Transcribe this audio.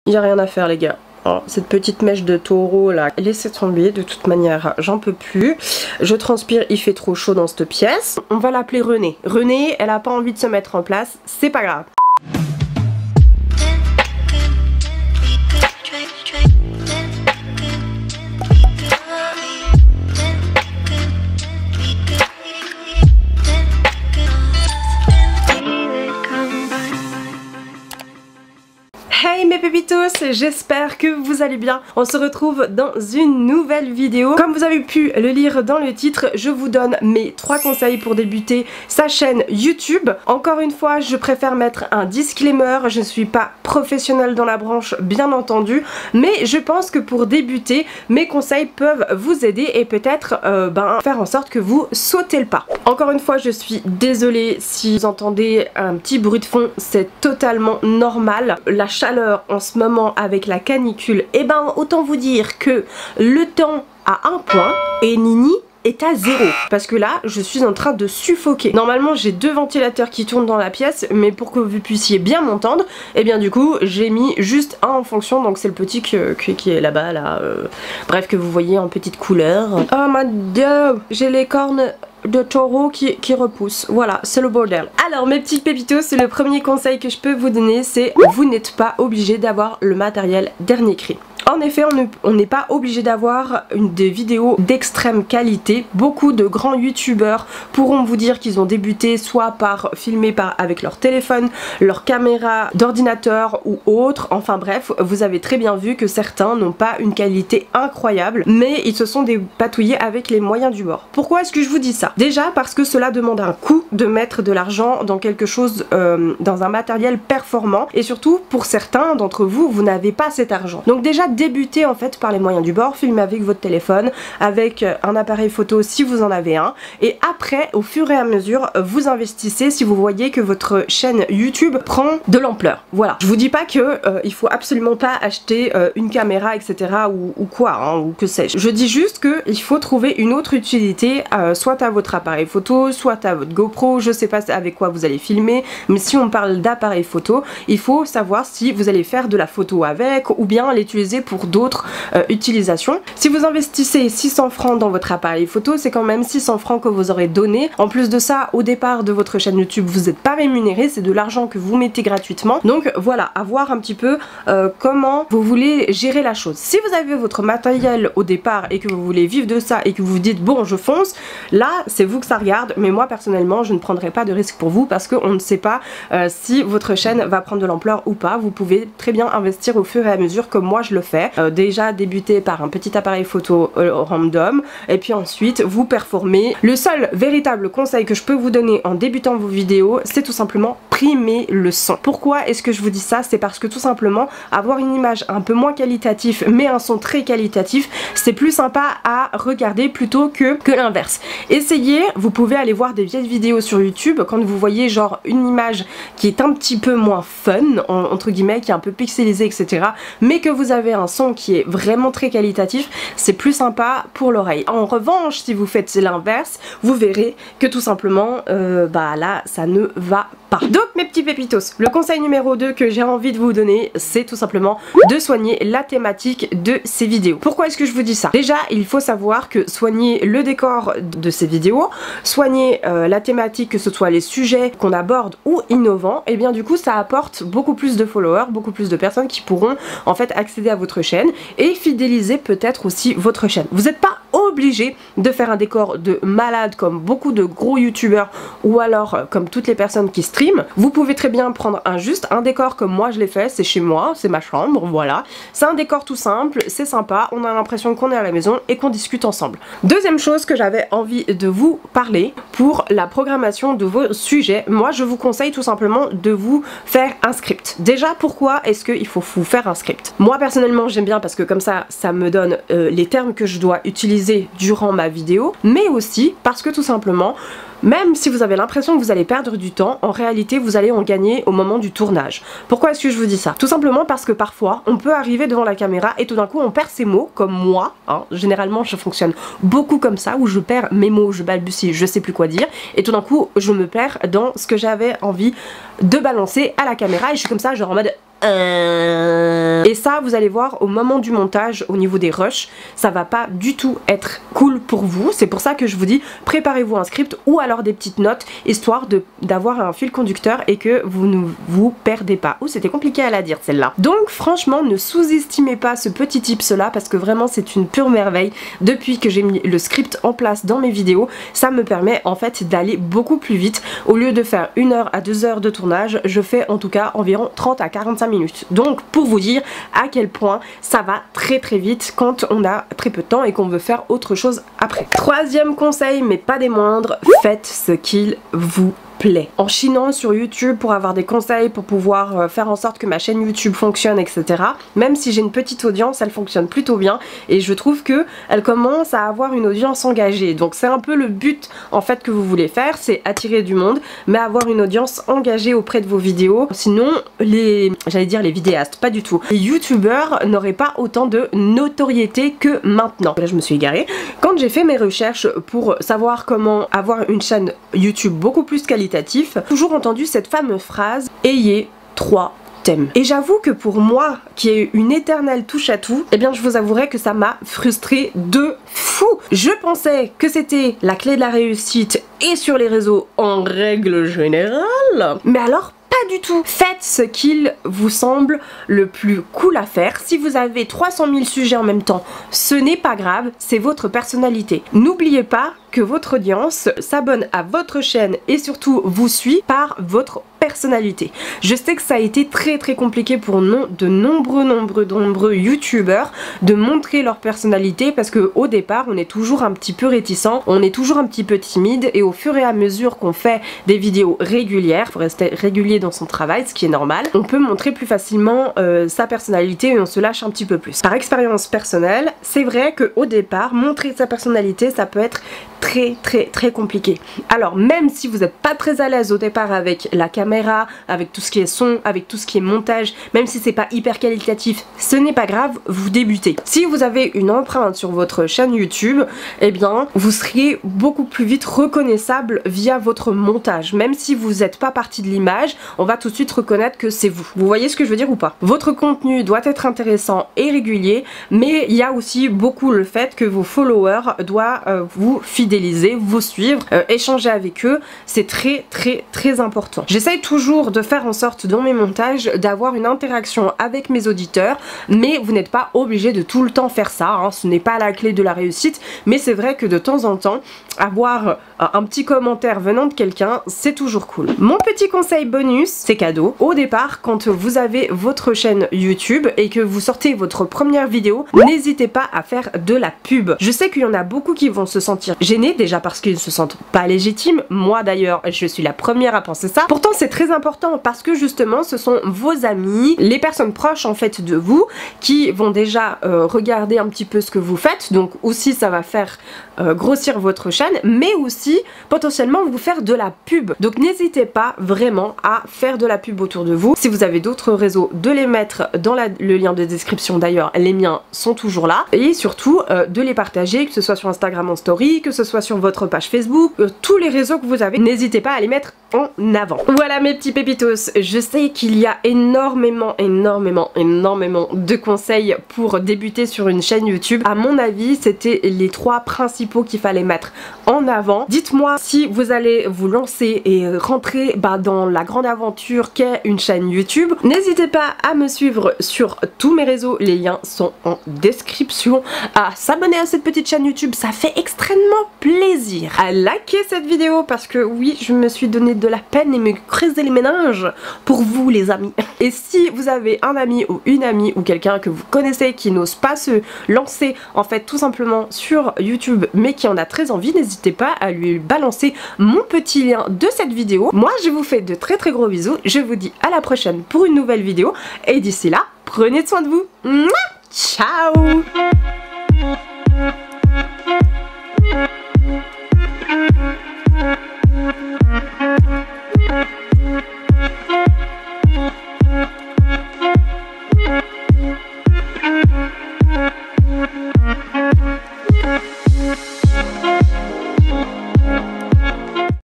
Il n'y a rien à faire les gars. Oh, cette petite mèche de taureau là, laissez tomber, de toute manière j'en peux plus. Je transpire, il fait trop chaud dans cette pièce. On va l'appeler Renée. Renée, elle a pas envie de se mettre en place, c'est pas grave. Hey mes pépitos, j'espère que vous allez bien. On se retrouve dans une nouvelle vidéo. Comme vous avez pu le lire dans le titre, je vous donne mes 3 conseils pour débuter sa chaîne YouTube. Encore une fois, je préfère mettre un disclaimer, je ne suis pas professionnelle dans la branche bien entendu, mais je pense que pour débuter, mes conseils peuvent vous aider et peut-être faire en sorte que vous sautez le pas. Encore une fois, je suis désolée si vous entendez un petit bruit de fond, c'est totalement normal. La chaleur en ce moment avec la canicule, et autant vous dire que le temps a un point et Nini est à 0 parce que là je suis en train de suffoquer. Normalement j'ai 2 ventilateurs qui tournent dans la pièce, mais pour que vous puissiez bien m'entendre, et bien du coup j'ai mis juste un en fonction, donc c'est le petit qui est là-bas là, bref, que vous voyez en petite couleur. Oh my god, j'ai les cornes de taureau qui repousse. Voilà, c'est le bordel. Alors mes petits pépitos, le premier conseil que je peux vous donner, c'est vous n'êtes pas obligé d'avoir le matériel dernier cri. En effet, on n'est pas obligé d'avoir des vidéos d'extrême qualité. Beaucoup de grands youtubeurs pourront vous dire qu'ils ont débuté soit par filmer avec leur téléphone, leur caméra d'ordinateur ou autre. Enfin bref, vous avez très bien vu que certains n'ont pas une qualité incroyable, mais ils se sont dépatouillés avec les moyens du bord. Pourquoi est-ce que je vous dis ça? Déjà parce que cela demande un coût de mettre de l'argent dans quelque chose, dans un matériel performant, et surtout pour certains d'entre vous, vous n'avez pas cet argent. Donc déjà débutez en fait par les moyens du bord, filmez avec votre téléphone, avec un appareil photo si vous en avez un, et après au fur et à mesure vous investissez si vous voyez que votre chaîne YouTube prend de l'ampleur. Voilà, je vous dis pas que il faut absolument pas acheter une caméra etc ou quoi hein, ou que sais-je. Je dis juste que il faut trouver une autre utilité, soit à votre appareil photo, soit à votre GoPro, je sais pas avec quoi vous allez filmer, mais si on parle d'appareil photo, il faut savoir si vous allez faire de la photo avec ou bien l'utiliser pour d'autres utilisations. Si vous investissez 600 francs dans votre appareil photo, c'est quand même 600 francs que vous aurez donné. En plus de ça, au départ de votre chaîne YouTube, vous n'êtes pas rémunéré, c'est de l'argent que vous mettez gratuitement. Donc voilà, à voir un petit peu comment vous voulez gérer la chose. Si vous avez votre matériel au départ et que vous voulez vivre de ça et que vous vous dites bon je fonce, là c'est vous que ça regarde, mais moi personnellement je ne prendrai pas de risque pour vous parce qu'on ne sait pas si votre chaîne va prendre de l'ampleur ou pas. Vous pouvez très bien investir au fur et à mesure comme moi je le fais. Déjà débuter par un petit appareil photo random et puis ensuite vous performez. Le seul véritable conseil que je peux vous donner en débutant vos vidéos, c'est tout simplement primer le son. Pourquoi est-ce que je vous dis ça? C'est parce que tout simplement avoir une image un peu moins qualitative mais un son très qualitatif, c'est plus sympa à regarder plutôt que l'inverse. Essayez, vous pouvez aller voir des vieilles vidéos sur YouTube quand vous voyez genre une image qui est un petit peu moins fun entre guillemets, qui est un peu pixelisée etc, mais que vous avez un son qui est vraiment très qualitatif, c'est plus sympa pour l'oreille. En revanche, si vous faites l'inverse, vous verrez que tout simplement là ça ne va pas. Donc mes petits pépitos, le conseil numéro 2 que j'ai envie de vous donner, c'est tout simplement de soigner la thématique de ces vidéos. Pourquoi est-ce que je vous dis ça? Déjà, il faut savoir que soigner le décor de ces vidéos, soigner la thématique, que ce soit les sujets qu'on aborde ou innovants, et bien du coup ça apporte beaucoup plus de followers, beaucoup plus de personnes qui pourront en fait accéder à votre chaîne et fidéliser peut-être aussi votre chaîne. Vous n'êtes pas obligé de faire un décor de malade comme beaucoup de gros youtubeurs ou alors comme toutes les personnes qui streament. Vous pouvez très bien prendre juste un décor comme moi je l'ai fait, c'est chez moi, c'est ma chambre, voilà. C'est un décor tout simple, c'est sympa, on a l'impression qu'on est à la maison et qu'on discute ensemble. Deuxième chose que j'avais envie de vous parler pour la programmation de vos sujets, moi je vous conseille tout simplement de vous faire un script. Déjà, pourquoi est-ce qu'il faut vous faire un script? Moi personnellement j'aime bien parce que comme ça me donne les termes que je dois utiliser durant ma vidéo, mais aussi parce que tout simplement même si vous avez l'impression que vous allez perdre du temps, en réalité vous allez en gagner au moment du tournage. Pourquoi est-ce que je vous dis ça? Tout simplement parce que parfois on peut arriver devant la caméra et tout d'un coup on perd ses mots, comme moi, hein. Généralement je fonctionne beaucoup comme ça, où je perds mes mots, je balbutie, je sais plus quoi dire, et tout d'un coup je me perds dans ce que j'avais envie de balancer à la caméra et je suis comme ça genre en mode Et ça, vous allez voir au moment du montage, au niveau des rushs, ça va pas du tout être cool pour vous. C'est pour ça que je vous dis, préparez-vous un script ou alors des petites notes, histoire d'avoir un fil conducteur et que vous ne vous perdez pas. Ouh, c'était compliqué à la dire celle-là. Donc franchement, ne sous-estimez pas ce petit tips là, parce que vraiment c'est une pure merveille. Depuis que j'ai mis le script en place dans mes vidéos, ça me permet en fait d'aller beaucoup plus vite. Au lieu de faire 1 heure à 2 heures de tournage, je fais en tout cas environ 30 à 45 minutes. Donc pour vous dire à quel point ça va très vite quand on a très peu de temps et qu'on veut faire autre chose après. Troisième conseil, mais pas des moindres, faites ce qu'il vous plaît. En chinant sur YouTube pour avoir des conseils, pour pouvoir faire en sorte que ma chaîne YouTube fonctionne, etc. Même si j'ai une petite audience, elle fonctionne plutôt bien et je trouve que elle commence à avoir une audience engagée. Donc c'est un peu le but en fait que vous voulez faire, c'est attirer du monde, mais avoir une audience engagée auprès de vos vidéos. Sinon, j'allais dire les vidéastes, pas du tout. Les youtubeurs n'auraient pas autant de notoriété que maintenant. Là je me suis égarée. Quand j'ai fait mes recherches pour savoir comment avoir une chaîne YouTube beaucoup plus qualitative, toujours entendu cette fameuse phrase « Ayez 3 thèmes ». Et j'avoue que pour moi, qui ai une éternelle touche à tout, eh bien je vous avouerai que ça m'a frustrée de fou. Je pensais que c'était la clé de la réussite et sur les réseaux en règle générale, mais alors pas du tout. Faites ce qu'il vous semble le plus cool à faire. Si vous avez 300 000 sujets en même temps, ce n'est pas grave, c'est votre personnalité. N'oubliez pas que votre audience s'abonne à votre chaîne et surtout vous suit par votre personnalité. Je sais que ça a été très compliqué pour de nombreux youtubeurs de montrer leur personnalité, parce que au départ on est toujours un petit peu réticent, on est toujours un petit peu timide, et au fur et à mesure qu'on fait des vidéos régulières, il faut rester régulier dans son travail, ce qui est normal, on peut montrer plus facilement sa personnalité et on se lâche un petit peu plus. Par expérience personnelle, c'est vrai qu'au départ, montrer sa personnalité, ça peut être très compliqué. Alors même si vous n'êtes pas très à l'aise au départ avec la caméra, avec tout ce qui est son, avec tout ce qui est montage, même si c'est pas hyper qualitatif, ce n'est pas grave, vous débutez. Si vous avez une empreinte sur votre chaîne YouTube, eh bien vous serez beaucoup plus vite reconnaissable via votre montage. Même si vous n'êtes pas partie de l'image, on va tout de suite reconnaître que c'est vous. Vous voyez ce que je veux dire ou pas? Votre contenu doit être intéressant et régulier, mais il y a aussi beaucoup le fait que vos followers doivent vous fidéliser, vous suivre, échanger avec eux. C'est très important. J'essaye toujours de faire en sorte dans mes montages d'avoir une interaction avec mes auditeurs, mais vous n'êtes pas obligé de tout le temps faire ça, hein. Ce n'est pas la clé de la réussite, mais c'est vrai que de temps en temps avoir un petit commentaire venant de quelqu'un, c'est toujours cool. Mon petit conseil bonus, c'est cadeau. Au départ, quand vous avez votre chaîne YouTube et que vous sortez votre première vidéo, n'hésitez pas à faire de la pub. Je sais qu'il y en a beaucoup qui vont se sentir gênés, déjà parce qu'ils ne se sentent pas légitimes. Moi d'ailleurs, je suis la première à penser ça. Pourtant c'est très important parce que justement ce sont vos amis, les personnes proches en fait de vous, qui vont déjà regarder un petit peu ce que vous faites. Donc aussi ça va faire grossir votre chaîne, mais aussi potentiellement vous faire de la pub. Donc n'hésitez pas vraiment à faire de la pub autour de vous. Si vous avez d'autres réseaux, de les mettre dans le lien de description. D'ailleurs les miens sont toujours là, et surtout de les partager, que ce soit sur Instagram en story, que ce soit sur votre page Facebook, tous les réseaux que vous avez, n'hésitez pas à les mettre en avant. Voilà mes petits pépitos, je sais qu'il y a énormément de conseils pour débuter sur une chaîne YouTube. À mon avis, c'était les 3 principaux qu'il fallait mettre en avant. Dites-moi si vous allez vous lancer et rentrer dans la grande aventure qu'est une chaîne YouTube. N'hésitez pas à me suivre sur tous mes réseaux, les liens sont en description. À s'abonner à cette petite chaîne YouTube, ça fait extrêmement plaisir. À liker cette vidéo parce que oui, je me suis donné de la peine et me creuser les méninges pour vous les amis. Et si vous avez un ami ou une amie ou quelqu'un que vous connaissez qui n'ose pas se lancer en fait tout simplement sur YouTube mais qui en a très envie, n'hésitez pas à lui balancer mon petit lien de cette vidéo. Moi je vous fais de très gros bisous, je vous dis à la prochaine pour une nouvelle vidéo et d'ici là, prenez soin de vous. Ciao.